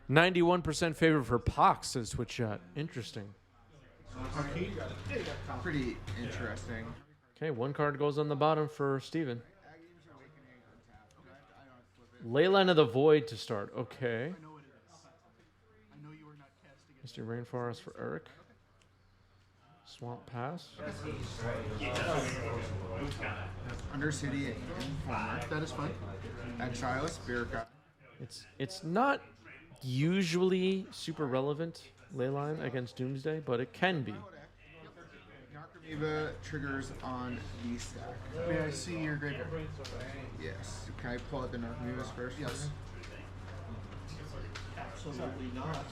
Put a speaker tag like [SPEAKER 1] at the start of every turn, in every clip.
[SPEAKER 1] 91% favor for Pox, says Twitch chat. Interesting.
[SPEAKER 2] Pretty interesting.
[SPEAKER 1] Okay, one card goes on the bottom for Steven. Leyline of the Void to start. Okay. Mr. Rainforest for Eric. Swamp Pass.
[SPEAKER 2] Undercity Informer. That is fun. Exile, Spirit Guide.
[SPEAKER 1] It's not usually super relevant, Leyline against Doomsday, but it can be.
[SPEAKER 2] Narcomoeba triggers on the stack.
[SPEAKER 3] May I see your graveyard?
[SPEAKER 2] Yes. Can I pull out the Narcomoebas first?
[SPEAKER 3] Yes.
[SPEAKER 4] Absolutely not.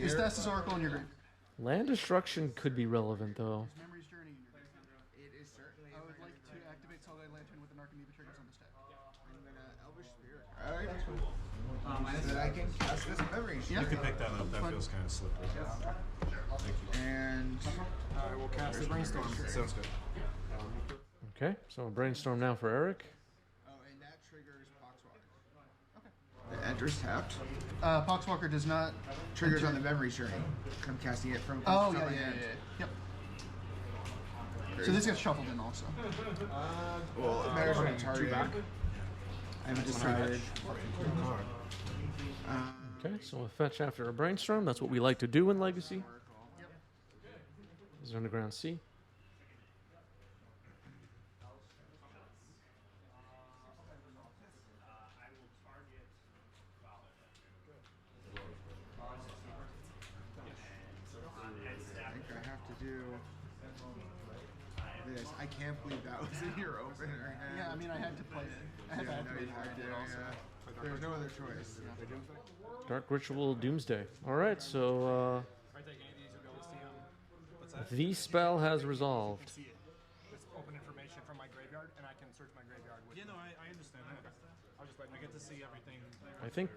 [SPEAKER 3] Is Thassa's Oracle in your graveyard?
[SPEAKER 1] Land Destruction could be relevant, though.
[SPEAKER 3] Is Memory's Journey in your graveyard?
[SPEAKER 2] It is certainly.
[SPEAKER 3] I would like to activate Soulguide Lantern with the Narcomoeba triggers on the stack.
[SPEAKER 2] I'm gonna Elvish Spirit. Alright. So that I can cast this memory.
[SPEAKER 4] You can pick that up. That feels kind of slippery. Thank you.
[SPEAKER 2] And
[SPEAKER 5] I will cast the Brainstorm.
[SPEAKER 4] Sounds good.
[SPEAKER 1] Okay, so a Brainstorm now for Eric.
[SPEAKER 2] oh, and that triggers Poxwalker. Okay. It enters tapped.
[SPEAKER 3] Poxwalker does not
[SPEAKER 2] Triggers on the memory journey. I'm casting it from.
[SPEAKER 3] Oh,
[SPEAKER 2] from
[SPEAKER 3] yeah,
[SPEAKER 2] my
[SPEAKER 3] yeah,
[SPEAKER 2] hand.
[SPEAKER 3] yeah. Yep. So this gets shuffled in also.
[SPEAKER 2] Well, it matters when it's targeted. I haven't decided.
[SPEAKER 1] Okay, so a fetch after a Brainstorm. That's what we like to do in Legacy. Is Underground Sea.
[SPEAKER 2] I think I have to do this. I can't believe that was in your opener.
[SPEAKER 3] Yeah, I mean, I had to play it. I had to
[SPEAKER 2] Yeah, no,
[SPEAKER 3] activate
[SPEAKER 2] you
[SPEAKER 3] it.
[SPEAKER 2] had to, yeah. There's no other choice.
[SPEAKER 1] Dark Ritual Doomsday. Alright, so the spell has resolved.
[SPEAKER 5] It's open information from my graveyard, and I can search my graveyard with.
[SPEAKER 4] Yeah, no, I understand that.
[SPEAKER 5] I'll just I get to see everything.
[SPEAKER 1] I think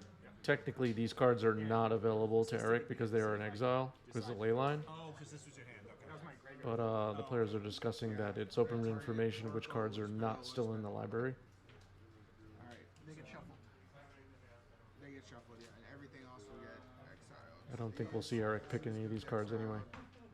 [SPEAKER 1] technically these cards are not available to Eric because they are in exile because of Leyline.
[SPEAKER 4] Oh, because this was your hand. Okay.
[SPEAKER 5] That was my graveyard.
[SPEAKER 1] But the players are discussing that it's open information which cards are not still in the library.
[SPEAKER 2] Alright.
[SPEAKER 3] They get shuffled.
[SPEAKER 2] They get shuffled, yeah. And everything else will get exiled.
[SPEAKER 1] I don't think we'll see Eric pick any of these cards anyway.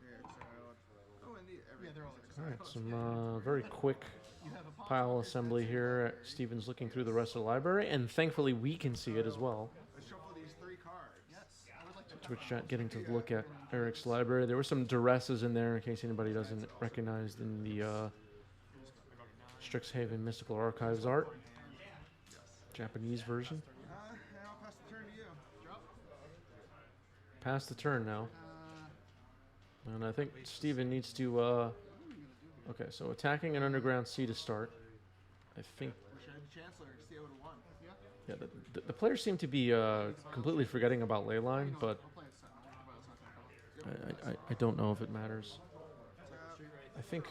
[SPEAKER 2] They're exiled. Oh, and
[SPEAKER 3] Yeah, they're all exiled.
[SPEAKER 1] Alright, some very quick
[SPEAKER 3] You have a
[SPEAKER 1] pile assembly here. Steven's looking through the rest of the library, and thankfully we can see it as well.
[SPEAKER 2] Let's shuffle these 3 cards.
[SPEAKER 3] Yes, I would like to.
[SPEAKER 1] Twitch chat getting to look at Eric's library. There were some duresses in there in case anybody doesn't recognize in the Strixhaven Mystical Archives art. Japanese version.
[SPEAKER 2] And I'll pass the turn to you.
[SPEAKER 1] Pass the turn now. And I think Steven needs to... okay, so attacking an Underground Sea to start. I think...
[SPEAKER 2] Wish I had the Chancellor. See, I would have won.
[SPEAKER 1] Yeah, the players seem to be completely forgetting about Leyline, but I don't know if it matters. I think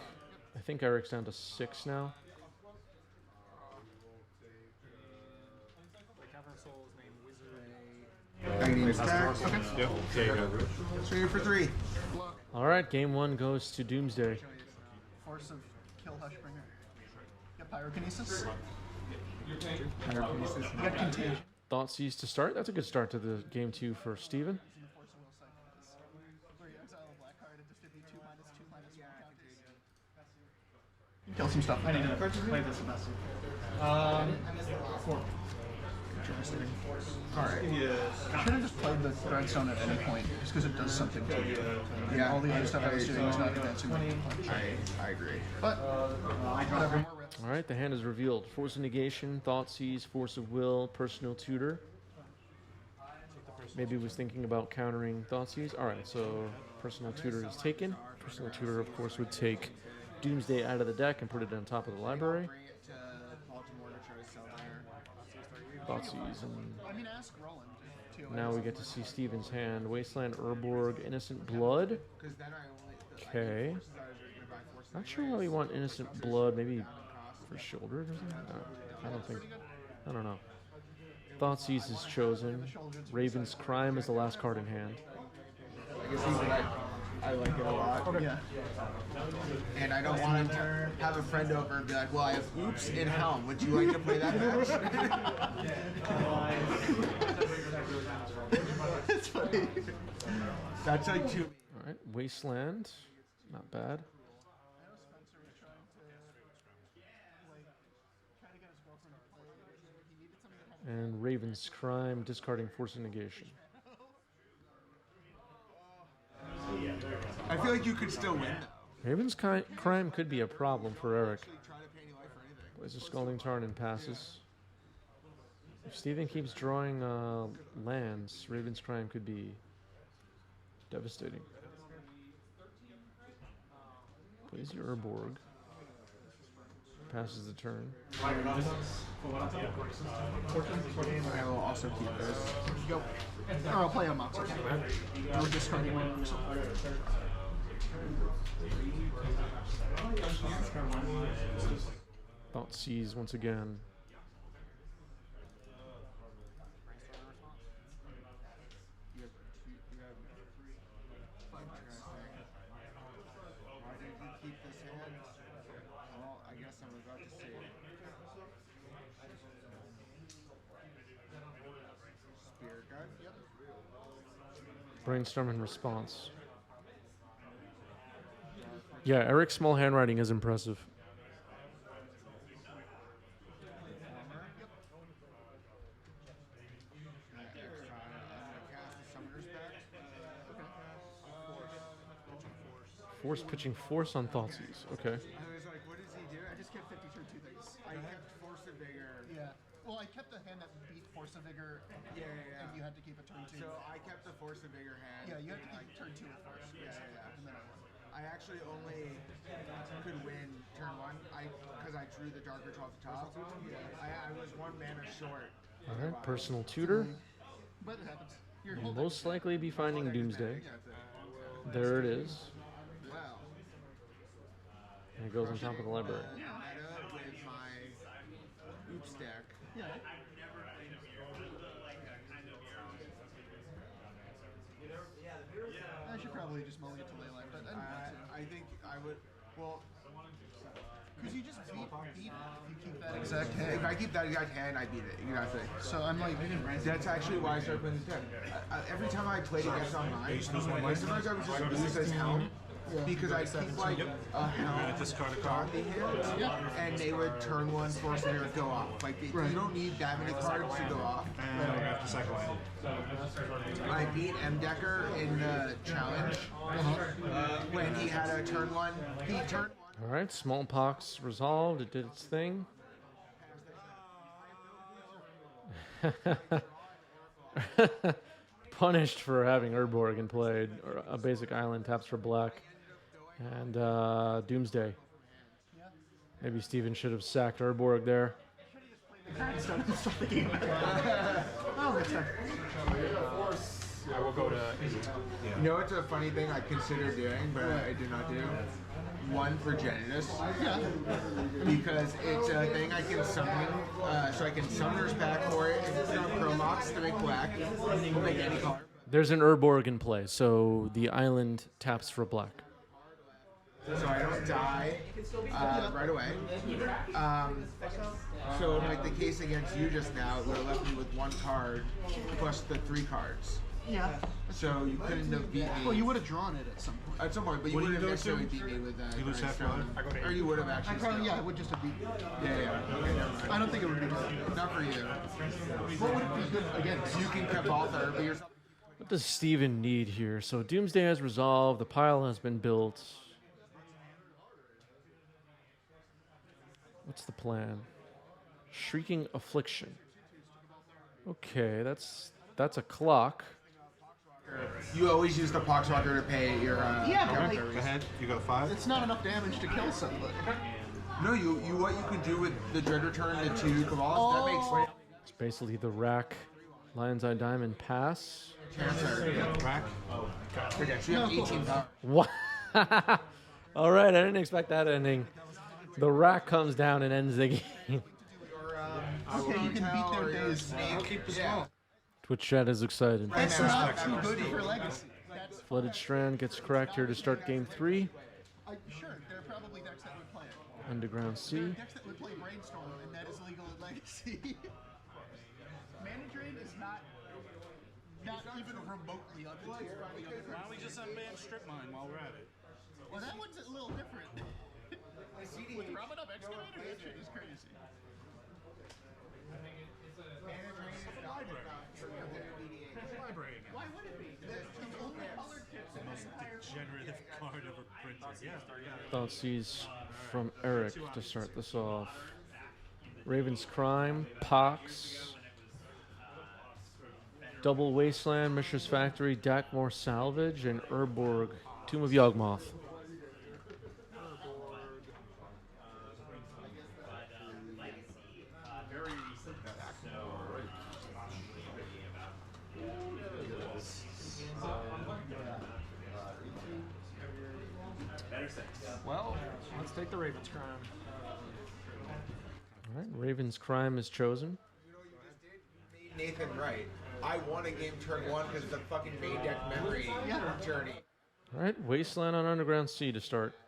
[SPEAKER 1] Eric's down to 6 now.
[SPEAKER 5] Cavern Souls named Wizard.
[SPEAKER 2] I need attack.
[SPEAKER 4] Yep. Okay, you go.
[SPEAKER 2] Trigger for 3.
[SPEAKER 1] All right, game 1 goes to Doomsday.
[SPEAKER 3] Force of Kill Hushbringer. Get Pyrokinesis.
[SPEAKER 2] Pyrokinesis.
[SPEAKER 3] Get Contagion.
[SPEAKER 1] Thoughtseize to start. That's a good start to the game 2 for Steven.
[SPEAKER 3] And the Force of Will Cycles. Where you exile a black card at distribute 2/2/2/1 counters. You kill some stuff. I need to play this Sebastian. 4.
[SPEAKER 2] Interesting. Alright.
[SPEAKER 3] Should have just played the Grindstone at any point, just because it does something to you. And
[SPEAKER 2] Yeah.
[SPEAKER 3] all the other stuff I was doing was not advancing my gameplay.
[SPEAKER 2] I agree.
[SPEAKER 3] But, whatever, more rips.
[SPEAKER 1] All right, the hand is revealed. Force of Negation, Thoughtseize, Force of Will, Personal Tutor. Maybe was thinking about countering Thoughtseize. All right, so Personal Tutor is taken. Personal Tutor, of course, would take Doomsday out of the deck and put it on top of the library.
[SPEAKER 2] Bring it to Baltimore to try to sell there.
[SPEAKER 1] Thoughtseize, and
[SPEAKER 3] I mean, ask Roland, too.
[SPEAKER 1] now we get to see Steven's hand. Wasteland, Urborg, Innocent Blood.
[SPEAKER 2] Because then I only.
[SPEAKER 1] Okay. Not sure why we want Innocent Blood. Maybe for Shieldred or something? I don't think. I don't know. Thoughtseize is chosen. Raven's Crime is the last card in hand.
[SPEAKER 2] I guess I like it a lot.
[SPEAKER 3] Yeah.
[SPEAKER 2] And I don't want to have a friend over and be like, well, I have Oops in Helm. Would you like to play that match? Exactly. That's like too.
[SPEAKER 1] All right, Wasteland, not bad.
[SPEAKER 3] I know Spencer was trying to get his girlfriend to play. He needed something that had
[SPEAKER 1] And Raven's Crime, discarding Force of Negation.
[SPEAKER 2] I feel like you could still win.
[SPEAKER 1] Raven's Crime could be a problem for Eric.
[SPEAKER 2] Actually, try to pay any life or anything.
[SPEAKER 1] Plays a Scalding Tarn and passes. If Steven keeps drawing lands, Raven's Crime could be devastating. Plays your Urborg. Passes the turn.
[SPEAKER 2] I will also keep this.
[SPEAKER 3] go. Or I'll play a Mox. We're discarding my Mox.
[SPEAKER 1] Bounce seas once again.
[SPEAKER 2] You have 5 interesting. Why did you keep this hand? Well, I guess I'm about to see. Spirit Guide? Yep.
[SPEAKER 1] Brainstorm in response. Yeah, Eric's small handwriting is impressive. Force pitching Force on Thoughtseize. Okay.
[SPEAKER 2] I was like, what is he doing?
[SPEAKER 3] I just kept 50 turn 2 things.
[SPEAKER 2] I kept Force of Vigor.
[SPEAKER 3] Yeah. Well, I kept the hand that beat Force of Vigor.
[SPEAKER 2] Yeah.
[SPEAKER 3] And you had to keep a turn 2.
[SPEAKER 2] So I kept the Force of Vigor hand.
[SPEAKER 3] Yeah, you had to keep turn 2 at first.
[SPEAKER 2] Yeah.
[SPEAKER 3] And then I won.
[SPEAKER 2] I actually only could win turn 1 because I drew the Darker 12 to top. I was 1 mana short.
[SPEAKER 1] All right, personal tutor.
[SPEAKER 3] But it happens. You're
[SPEAKER 1] Will
[SPEAKER 3] holding.
[SPEAKER 1] most likely be finding Doomsday. There it is.
[SPEAKER 2] Wow.
[SPEAKER 1] And it goes on top of the library.
[SPEAKER 2] Meta with my oops deck.
[SPEAKER 3] Yeah. I should probably just mulligan to Leyline, but I didn't want to.
[SPEAKER 2] I think I would. Well,
[SPEAKER 3] Because you just beat it if you keep that exact hand.
[SPEAKER 2] if I keep that exact hand, I beat it. Exactly.
[SPEAKER 3] So I'm like,
[SPEAKER 2] That's actually why I started playing this deck. Every time I played against online, sometimes I would just lose this helm. Because I keep like a helm
[SPEAKER 4] discard a card.
[SPEAKER 2] on the hand, and they would turn 1 Force Vigor go off. Like you don't need that many cards to go off.
[SPEAKER 4] And I have to cycle in.
[SPEAKER 2] I beat M Decker in the challenge when he had a turn 1. He turned 1.
[SPEAKER 1] All right, Smallpox resolved. It did its thing. Punished for having Urborg played, or a basic island taps for black, and Doomsday. Maybe Steven should have sacked Urborg there.
[SPEAKER 3] stop the game. Oh, that's fine.
[SPEAKER 5] I will go to.
[SPEAKER 2] You know what's a funny thing I considered doing, but I did not do? 1 Progenitus.
[SPEAKER 3] Yeah.
[SPEAKER 2] Because it's a thing I can summon, so I can Summoner's Pack for it, and it's not Promox to make black. We'll make any color.
[SPEAKER 1] There's an Urborg in play, so the island taps for black.
[SPEAKER 2] So I don't die right away. So in like the case against you just now, it would have left me with 1 card plus the 3 cards.
[SPEAKER 3] Yeah.
[SPEAKER 2] So you couldn't have beat me.
[SPEAKER 3] Well, you would have drawn it at some point.
[SPEAKER 2] At some point, but you
[SPEAKER 4] What do you
[SPEAKER 2] wouldn't have
[SPEAKER 4] go to?
[SPEAKER 2] necessarily beat me with that.
[SPEAKER 4] You lose half your life?
[SPEAKER 5] I go to
[SPEAKER 2] Or you would have actually.
[SPEAKER 3] I probably,
[SPEAKER 2] still.
[SPEAKER 3] yeah, it would just have beat.
[SPEAKER 2] Yeah. Okay, never mind.
[SPEAKER 3] I don't think it would be good.
[SPEAKER 2] Not for you.
[SPEAKER 3] What would it be good against?
[SPEAKER 2] You can Cabal but yourself.
[SPEAKER 1] What does Steven need here? So Doomsday has resolved. The pile has been built. What's the plan? Shrieking Affliction. Okay, that's a clock.
[SPEAKER 2] You always use the Poxwalker to pay your.
[SPEAKER 3] Yeah, but
[SPEAKER 2] counter.
[SPEAKER 3] like,
[SPEAKER 4] Go ahead. You got 5.
[SPEAKER 3] it's not enough damage to kill somebody.
[SPEAKER 2] No, you what you can do with the Dread Return to 2 Cabals, that makes
[SPEAKER 1] It's basically the rack. Lion's Eye Diamond pass.
[SPEAKER 2] cancer.
[SPEAKER 4] Rack.
[SPEAKER 2] Okay, so you have 18 power.
[SPEAKER 1] What? All right, I didn't expect that ending. The rack comes down and ends the game.
[SPEAKER 3] Okay, you can beat their days.
[SPEAKER 2] Keep the small.
[SPEAKER 1] Twitch chat is excited.
[SPEAKER 3] That's not too good for Legacy. That's,
[SPEAKER 1] Flooded Strand gets cracked here to start game 3.
[SPEAKER 3] sure, there are probably decks that would play it.
[SPEAKER 1] Underground
[SPEAKER 3] There are
[SPEAKER 1] Sea.
[SPEAKER 3] decks that would play Brainstorm, and that is legal in Legacy. Mana Drain is not even remotely on the tier.
[SPEAKER 4] Why don't we just unban strip mine while we're at it?
[SPEAKER 3] Well, that one's a little different. With Robin Up Excavator, that shit is crazy.
[SPEAKER 4] Library again.
[SPEAKER 3] Why would it be? The only colored kits in the entire
[SPEAKER 4] Degenerative card ever printed. Yeah.
[SPEAKER 1] Thoughtseize from Eric to start this off. Raven's Crime, Pox, Double Wasteland, Mishra's Factory, Dakmore Salvage, and Urborg, Tomb of Yawgmoth.
[SPEAKER 5] Well, let's take the Raven's Crime.
[SPEAKER 1] All right, Raven's Crime is chosen.
[SPEAKER 2] You know what you just did? Made Nathan right. I won a game turn 1 because it's a fucking main deck memory journey.
[SPEAKER 1] All right, Wasteland on Underground Sea to start.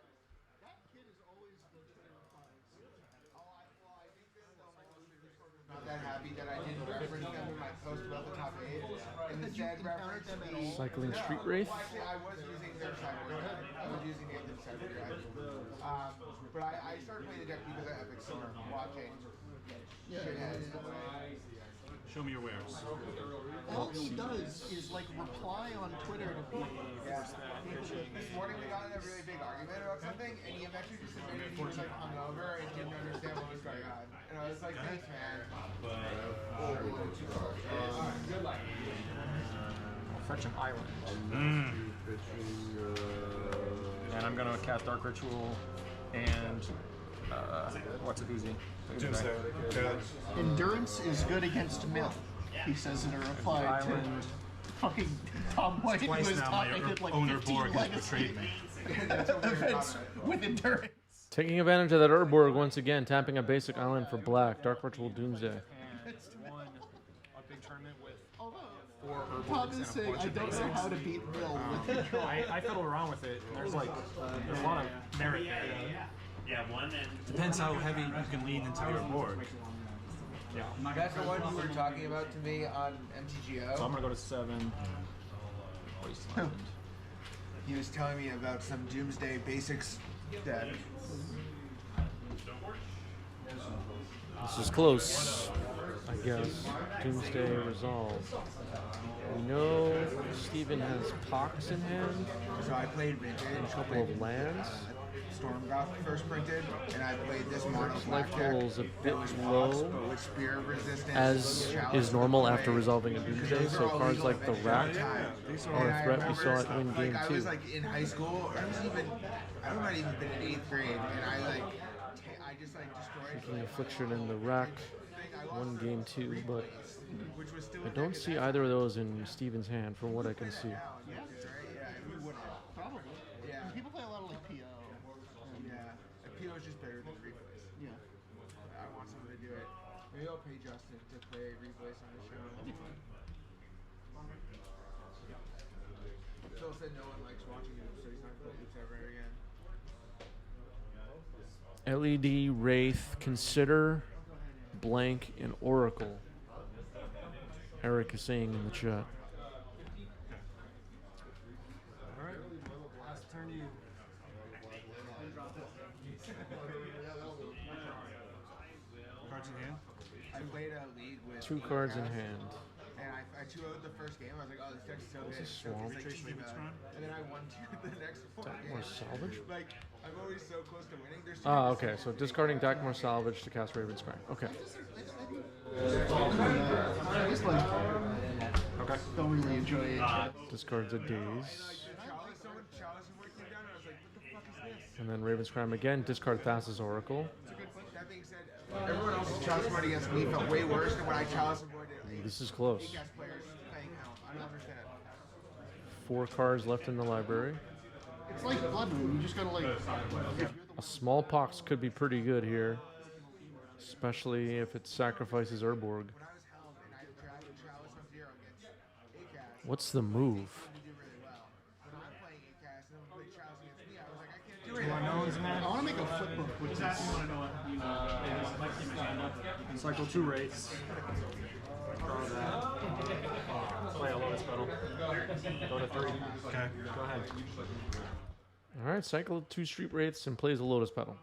[SPEAKER 2] Not that happy that I didn't reference them in my post about the top 8. And instead reference the...
[SPEAKER 1] Cycling Street Wraith.
[SPEAKER 2] Well, actually, I was using their cyber drive. I was using Nathan's cyber drive. But I started playing the deck because of Epic Storm, watching shitheads.
[SPEAKER 4] Show me your wares.
[SPEAKER 3] All he does is like reply on Twitter to people.
[SPEAKER 2] This morning we got in a really big argument about something, and he eventually just admitted he was like hungover and didn't understand what was going on. And I was like, thanks, man.
[SPEAKER 5] I'll fetch an island. And I'm gonna cast Dark Ritual and what's a doozy?
[SPEAKER 4] Doomsday.
[SPEAKER 3] Endurance is good against mill, he says in a reply
[SPEAKER 5] Island.
[SPEAKER 3] to fucking Tom White, who
[SPEAKER 4] Twice
[SPEAKER 3] has
[SPEAKER 4] now my
[SPEAKER 3] top-rated like
[SPEAKER 4] owner
[SPEAKER 3] 15
[SPEAKER 4] Borg has
[SPEAKER 3] legacy
[SPEAKER 4] betrayed me.
[SPEAKER 3] events with endurance.
[SPEAKER 1] Taking advantage of that Urborg once again, tapping a basic island for black. Dark Ritual Doomsday.
[SPEAKER 5] And won a big tournament with
[SPEAKER 3] Although,
[SPEAKER 5] 4
[SPEAKER 3] Tom
[SPEAKER 5] Urborgs
[SPEAKER 3] is
[SPEAKER 5] and a
[SPEAKER 3] saying,
[SPEAKER 5] bunch
[SPEAKER 3] I
[SPEAKER 5] of
[SPEAKER 3] don't know
[SPEAKER 5] basics.
[SPEAKER 3] how to beat mill with control.
[SPEAKER 5] I fiddle around with it. And there's a lot of merit there.
[SPEAKER 4] Depends how heavy you can lean into your board.
[SPEAKER 5] Yeah.
[SPEAKER 2] That's the one you were talking about to me on MTGO.
[SPEAKER 5] So I'm gonna go to 7. Wasteland.
[SPEAKER 2] He was telling me about some Doomsday basics deck.
[SPEAKER 1] This is close, I guess. Doomsday Resolve. We know Steven has Pox in hand,
[SPEAKER 2] So I played Vintage,
[SPEAKER 1] a couple of lands.
[SPEAKER 2] Stormgoth first printed, and I played this mono black
[SPEAKER 1] Life
[SPEAKER 2] deck.
[SPEAKER 1] total's a bit
[SPEAKER 2] that was
[SPEAKER 1] low,
[SPEAKER 2] Pox, but with spear resistance,
[SPEAKER 1] as
[SPEAKER 2] chalice
[SPEAKER 1] is normal
[SPEAKER 2] with
[SPEAKER 1] after
[SPEAKER 2] play.
[SPEAKER 1] resolving a Doomsday, so cards like the Rack are a threat we saw at Win Game
[SPEAKER 2] Like, I
[SPEAKER 1] 2.
[SPEAKER 2] was like in high school, or I might even been in 8th grade, and I just like destroyed.
[SPEAKER 1] Taking Affliction in the Rack, Won Game 2, but
[SPEAKER 2] Which was still
[SPEAKER 1] I don't see either of those in Steven's hand from what I can see.
[SPEAKER 2] Yeah, we would have.
[SPEAKER 3] Probably.
[SPEAKER 2] Yeah.
[SPEAKER 3] People play a lot of like PO.
[SPEAKER 2] Yeah. PO is just better than replays.
[SPEAKER 3] Yeah.
[SPEAKER 2] I want someone to do it. Maybe I'll pay Justin to play replays on the show. Phil said no one likes watching him, so he's not going to loops ever again.
[SPEAKER 1] LED, Wraith, Consider, Blank, and Oracle. Eric is saying in the chat.
[SPEAKER 5] Alright. Last turn to you.
[SPEAKER 4] Cards in hand.
[SPEAKER 2] I played a league with
[SPEAKER 1] 2 cards in hand.
[SPEAKER 2] and I 2-0'd the first game. I was like, oh, this deck's so good.
[SPEAKER 1] a swamp.
[SPEAKER 2] It's like
[SPEAKER 4] Raven's
[SPEAKER 2] Shiva.
[SPEAKER 4] Crime?
[SPEAKER 2] And then I won 2 the next 4
[SPEAKER 1] Dakmore
[SPEAKER 2] games.
[SPEAKER 1] Salvage?
[SPEAKER 2] Like, I'm always so close to winning. There's
[SPEAKER 1] Okay, so discarding Dakmore Salvage to cast Raven's Crime. Okay.
[SPEAKER 3] I just like
[SPEAKER 5] Okay.
[SPEAKER 3] don't really enjoy it.
[SPEAKER 1] Discards a Daze.
[SPEAKER 2] Chalice and came down, and I was like, what the fuck is this?
[SPEAKER 1] And then Raven's Crime again. Discard Thassa's Oracle.
[SPEAKER 2] That being said, everyone else's chalice board against me felt way worse than when I chalice avoided
[SPEAKER 1] This is close.
[SPEAKER 2] cast players playing out. I don't understand.
[SPEAKER 1] 4 cards left in the library.
[SPEAKER 3] It's like Blood Moon. You just gotta like.
[SPEAKER 1] A Smallpox could be pretty good here, especially if it sacrifices Urborg.
[SPEAKER 2] When I was helmed and I tried chalice on 0 against Acast,
[SPEAKER 1] What's the move?
[SPEAKER 2] to do really well. When I'm playing Acast and I'm playing chalice against me, I was like, I can't do it.
[SPEAKER 3] I want to make a flip book with this.
[SPEAKER 5] Cycle 2 Wraiths. Draw that. Play a Lotus Petal. Go to 3.
[SPEAKER 4] Okay.
[SPEAKER 5] Go ahead.
[SPEAKER 1] All right, cycle 2 Street Wraiths and plays a Lotus Petal.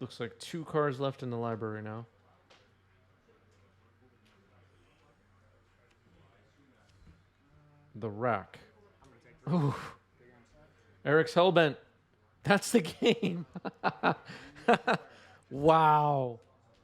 [SPEAKER 1] Looks like 2 cards left in the library now. The Rack. Ooh. Eric's Hellbent. That's the game. Wow.